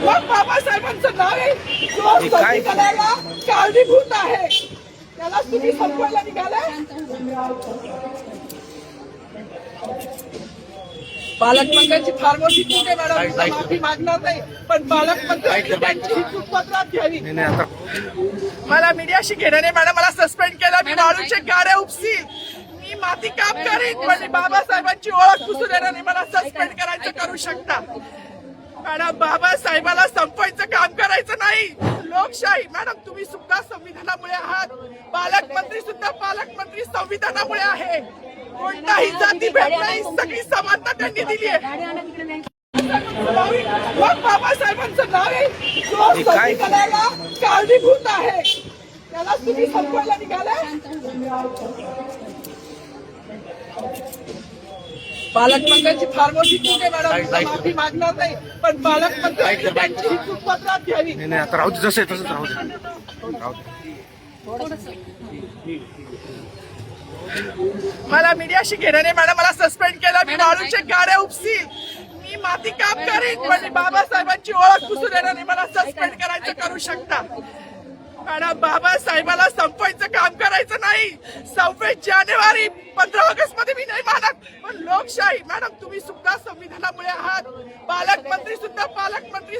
मग बाबासाहेबांचं नाव आहे जो संविधानाला कारणीभूत आहे त्याला तुम्ही संपवायला निघालाय. पालकमंत्र्यांची फार मोठी चूक आहे मॅडम, माफी मागणार नाही, पण पालकमंत्र्यांची त्यांची ही चूक पत्रात घ्यावी. मला मीडियाशी घेणं नाही मॅडम, मला सस्पेंड केलं, मी वाळूचे गाड्या उपसील, मी माती काम करीन, पण बाबासाहेबांची ओळख पुसून येणार नाही. मला सस्पेंड करायचं करू शकता मॅडम, बाबासाहेबाला संपवायचं काम करायचं नाही. लोकशाही मॅडम, तुम्ही सुद्धा संविधानामुळे आहात, पालकमंत्री सुद्धा पालकमंत्री संविधानामुळे आहे. कोणताही जाती भेद नाही, सगळी समानता त्यांनी दिली आहे. मग बाबासाहेबांचं नाव आहे जो संविधानाला कारणीभूत आहे त्याला तुम्ही संपवायला निघालाय. पालकमंत्र्यांची फार मोठी चूक आहे मॅडम, माफी मागणार नाही, पण पालकमंत्र्यांची त्यांची ही चूक पत्रात घ्यावी. आता राहू दे, जसं आहे तसंच राहू दे. मला मीडियाशी घेणं नाही मॅडम, मला सस्पेंड केलं, मी वाळूचे गाड्या उपसील, मी माती काम करीन, पण बाबासाहेबांची ओळख पुसून येणार नाही. मला सस्पेंड करायचं करू शकता मॅडम, बाबासाहेबाला संपवायचं काम करायचं नाही. 26 जानेवारी 15 ऑगस्ट मध्ये मी नाही मानत, पण लोकशाही मॅडम, तुम्ही सुद्धा संविधानामुळे आहात, पालकमंत्री सुद्धा पालकमंत्री